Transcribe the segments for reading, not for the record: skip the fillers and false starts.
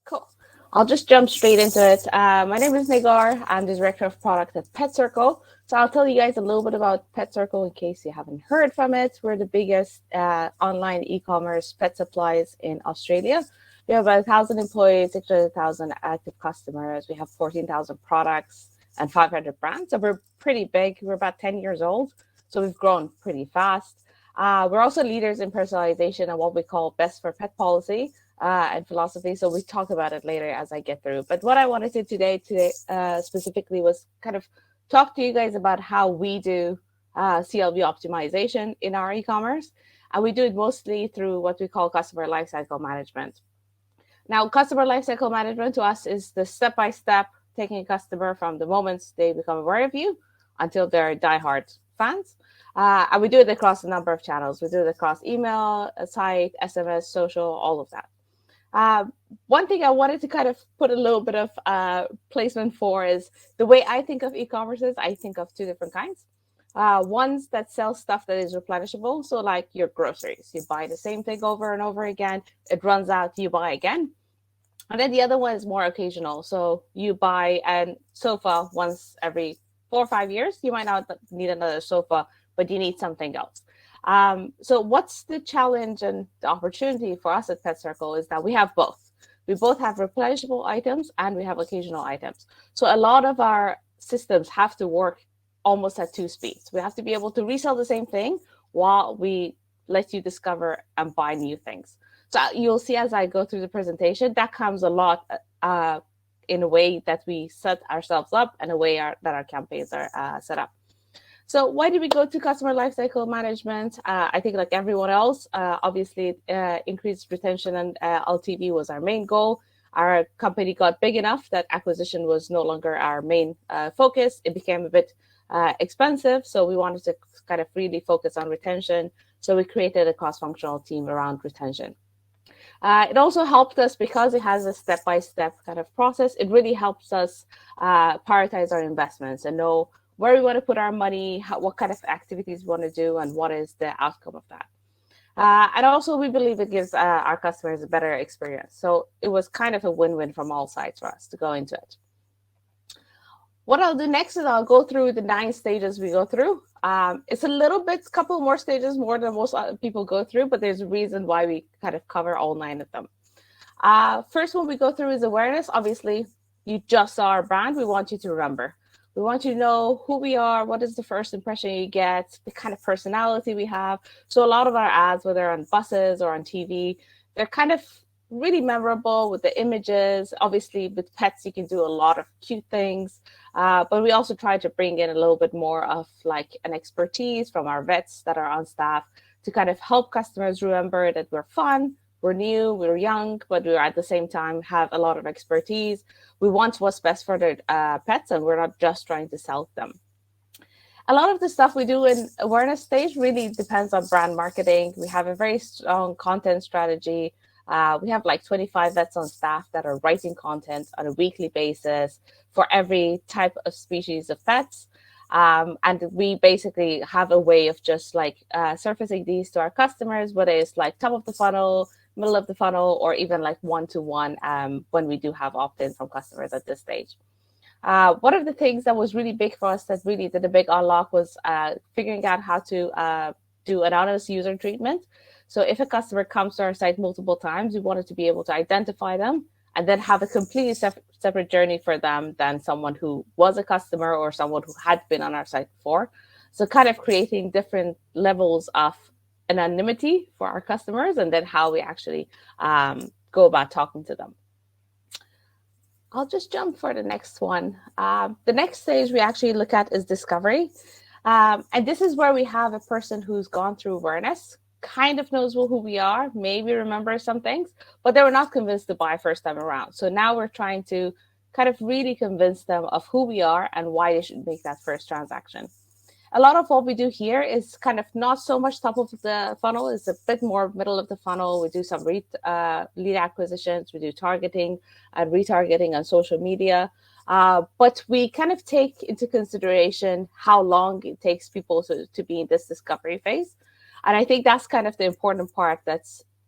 Cool. I'll just jump straight into it. My name is Negar. I'm the director of product at Pet Circle. So I'll tell you guys a little bit about Pet Circle in case you haven't heard from it. We're the biggest online e-commerce pet supplies in Australia. We have about 1,000 employees, 600,000 active customers. We have 14,000 products and 500 brands. So we're pretty big. We're about 10 years old. So we've grown pretty fast. We're also leaders in personalization and what we call best for pet policy and philosophy. So we talk about it later as I get through. But what I wanted to today specifically was kind of talk to you guys about how we do CLV optimization in our e-commerce. And we do it mostly through what we call customer lifecycle management. Now, customer lifecycle management to us is the step-by-step taking a customer from the moment they become aware of you until they're diehard fans. And we do it across a number of channels. We do it across email, site, SMS, social, all of that. One thing I wanted to kind of put a little bit of placement for is the way I think of e-commerce is I think of two different kinds. Ones that sell stuff that is replenishable. So like your groceries, you buy the same thing over and over again. It runs out, you buy again. And then the other one is more occasional. So you buy a sofa once every 4 or 5 years. You might not need another sofa, but you need something else. So what's the challenge and the opportunity for us at Pet Circle is that we have both. We both have replenishable items and we have occasional items. So a lot of our systems have to work almost at two speeds. We have to be able to resell the same thing while we let you discover and buy new things. So you'll see as I go through the presentation, that comes a lot in a way that we set ourselves up and a way that our campaigns are set up. So why did we go to customer lifecycle management? I think like everyone else, obviously increased retention and LTV was our main goal. Our company got big enough that acquisition was no longer our main focus. It became a bit expensive. So we wanted to kind of really focus on retention. So we created a cross-functional team around retention. It also helped us because it has a step-by-step kind of process. It really helps us prioritize our investments and know where we want to put our money, what kind of activities we want to do, and what is the outcome of that. And also, we believe it gives our customers a better experience. So it was kind of a win-win from all sides for us to go into it. What I'll do next is I'll go through the 9 stages we go through. It's a little bit, couple more stages more than most people go through, but there's a reason why we kind of cover all 9 of them. First one we go through is awareness. Obviously, you just saw our brand. We want you to remember. We want you to know who we are, what is the first impression you get, the kind of personality we have. So a lot of our ads, whether on buses or on TV, they're kind of really memorable with the images. Obviously, with pets, you can do a lot of cute things. But we also try to bring in a little bit more of like an expertise from our vets that are on staff to kind of help customers remember that we're fun, we're new, we're young, but we at the same time have a lot of expertise. We want what's best for their pets, and we're not just trying to sell them. A lot of the stuff we do in awareness stage really depends on brand marketing. We have a very strong content strategy. We have like 25 vets on staff that are writing content on a weekly basis for every type of species of pets. And we basically have a way of just like surfacing these to our customers, whether it's like top of the funnel, middle of the funnel, or even like one-to-one when we do have opt-in from customers at this stage. One of the things that was really big for us that really did a big unlock was figuring out how to do anonymous user treatment. So if a customer comes to our site multiple times, we wanted to be able to identify them and then have a completely separate journey for them than someone who was a customer or someone who had been on our site before. So kind of creating different levels of anonymity for our customers and then how we actually go about talking to them. I'll just jump for the next one. The next stage we actually look at is discovery. And this is where we have a person who's gone through awareness, kind of knows who we are, maybe remembers some things, but they were not convinced to buy first time around. So now we're trying to kind of really convince them of who we are and why they should make that first transaction. A lot of what we do here is kind of not so much top of the funnel, it's a bit more middle of the funnel. We do some lead acquisitions, we do targeting and retargeting on social media. But we kind of take into consideration how long it takes people to be in this discovery phase. And I think that's kind of the important part that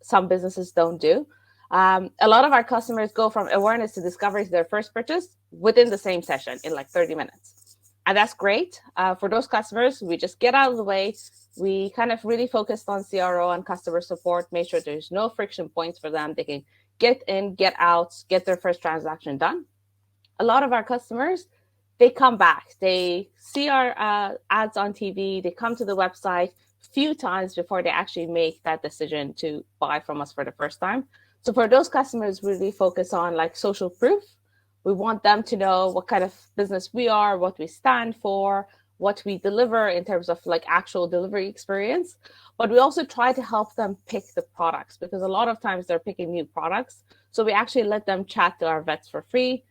some businesses don't do. A lot of our customers go from awareness to discovery to their first purchase within the same session in like 30 minutes. And that's great. For those customers, we just get out of the way. We kind of really focused on CRO and customer support, make sure there's no friction points for them. They can get in, get out, get their first transaction done. A lot of our customers, they come back. They see our ads on TV. They come to the website a few times before they actually make that decision to buy from us for the first time. So for those customers, we really focus on like social proof. We want them to know what kind of business we are, what we stand for, what we deliver in terms of like actual delivery experience. But we also try to help them pick the products, because a lot of times they're picking new products. So we actually let them chat to our vets for free,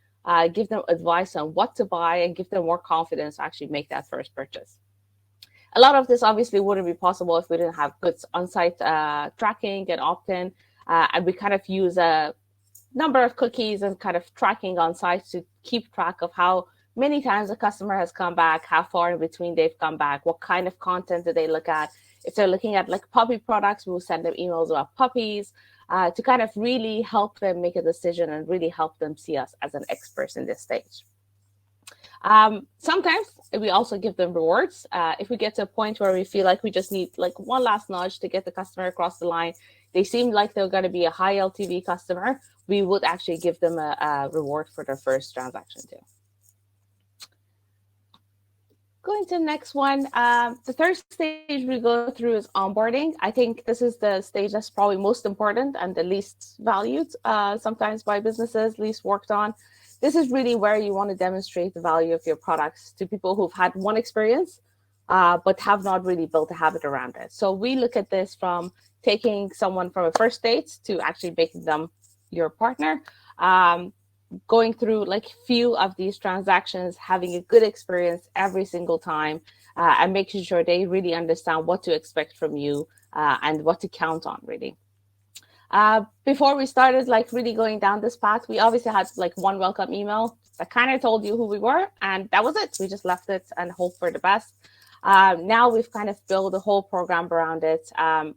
give them advice on what to buy, and give them more confidence to actually make that first purchase. A lot of this obviously wouldn't be possible if we didn't have good on-site tracking and opt-in. And we kind of use a number of cookies and kind of tracking on site to keep track of how many times a customer has come back, how far in between they've come back, what kind of content do they look at. If they're looking at like puppy products, we'll send them emails about puppies to kind of really help them make a decision and really help them see us as an expert in this stage. Sometimes we also give them rewards. If we get to a point where we feel like we just need like one last nudge to get the customer across the line, they seem like they're going to be a high LTV customer, we would actually give them a reward for their first transaction too. Going to the next one, the third stage we go through is onboarding. I think this is the stage that's probably most important and the least valued sometimes by businesses, least worked on. This is really where you want to demonstrate the value of your products to people who've had one experience, but have not really built a habit around it. So we look at this from taking someone from a first date to actually making them your partner, going through like few of these transactions, having a good experience every single time, and making sure they really understand what to expect from you and what to count on, really. Before we started like really going down this path, we obviously had like one welcome email that kind of told you who we were, and that was it. We just left it and hope for the best. Now we've kind of built a whole program around it.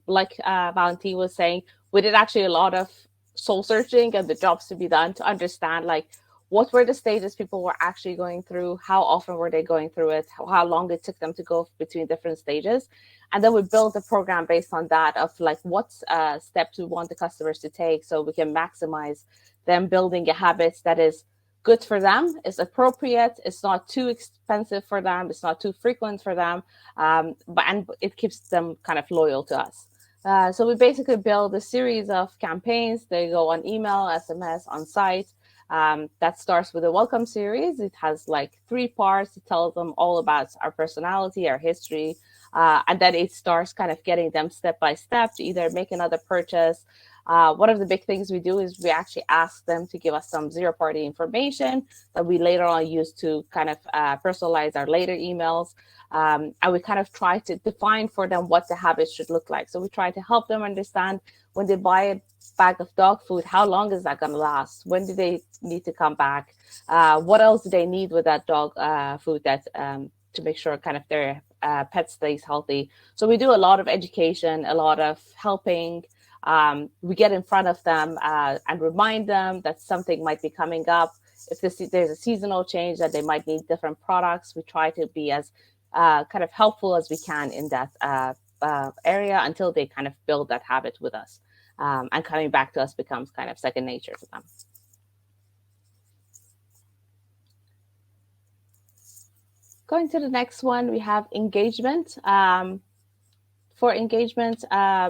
Like Valentin was saying, we did actually a lot of soul searching and the jobs to be done to understand like what were the stages people were actually going through, how often were they going through it, how long it took them to go between different stages. And then we built a program based on that of like what steps we want the customers to take so we can maximize them building a habit that is good for them, is appropriate, it's not too expensive for them, it's not too frequent for them, and it keeps them kind of loyal to us. So we basically build a series of campaigns. They go on email, SMS, on site. That starts with a welcome series. It has like 3 parts. It tells them all about our personality, our history, and then it starts kind of getting them step by step to either make another purchase. One of the big things we do is we actually ask them to give us some zero-party information that we later on use to kind of personalize our later emails. And we kind of try to define for them what the habits should look like. So we try to help them understand when they buy a bag of dog food, how long is that going to last? When do they need to come back? What else do they need with that dog food that to make sure kind of their pet stays healthy? So we do a lot of education, a lot of helping. We get in front of them and remind them that something might be coming up. If there's a seasonal change that they might need different products, we try to be as kind of helpful as we can in that area until they kind of build that habit with us. And coming back to us becomes kind of second nature to them. Going to the next one, we have engagement. For engagement,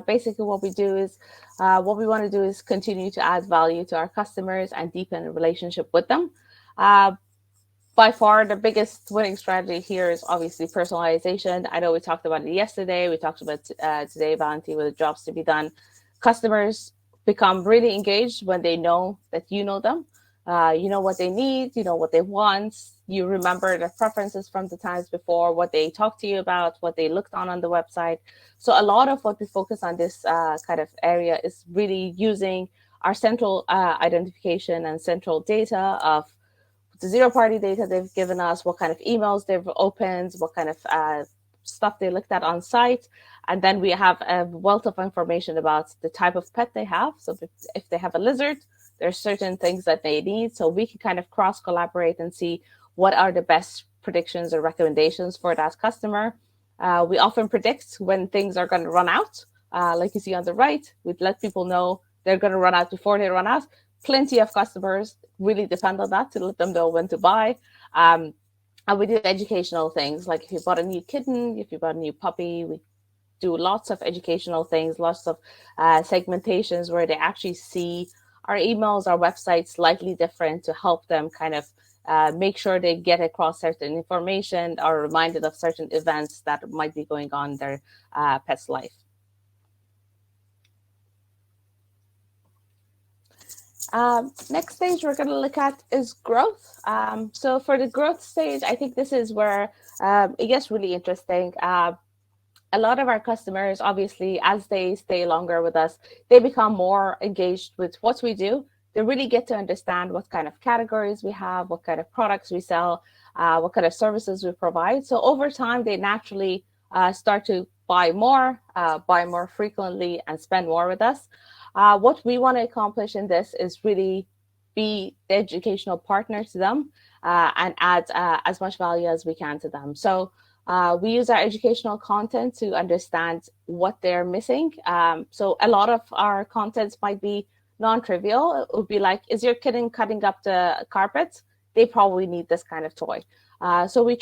basically what we do is, what we want to do is continue to add value to our customers and deepen a relationship with them. By far, the biggest winning strategy here is obviously personalization. I know we talked about it yesterday. We talked about today, Valentin, with the jobs to be done. Customers become really engaged when they know that you know them. You know what they need, you know what they want. You remember their preferences from the times before, what they talked to you about, what they looked on the website. So a lot of what we focus on this kind of area is really using our central identification and central data of the zero-party data they've given us, what kind of emails they've opened, what kind of stuff they looked at on site. And then we have a wealth of information about the type of pet they have. So if they have a lizard, there's certain things that they need. So we can kind of cross collaborate and see what are the best predictions or recommendations for that customer. We often predict when things are going to run out. Like you see on the right, we'd let people know they're going to run out before they run out. Plenty of customers really depend on that to let them know when to buy. And we do educational things, like if you bought a new kitten, if you bought a new puppy, we do lots of educational things, lots of segmentations where they actually see our emails, our websites slightly different to help them kind of make sure they get across certain information or reminded of certain events that might be going on in their pet's life. Next stage we're going to look at is growth. So for the growth stage, I think this is where it gets really interesting. A lot of our customers, obviously, as they stay longer with us, they become more engaged with what we do. They really get to understand what kind of categories we have, what kind of products we sell, what kind of services we provide. So over time, they naturally start to buy more frequently, and spend more with us. What we want to accomplish in this is really be the educational partner to them and add as much value as we can to them. So we use our educational content to understand what they're missing. So a lot of our content might be non-trivial. It would be like, is your kitten cutting up the carpet? They probably need this kind of toy. So we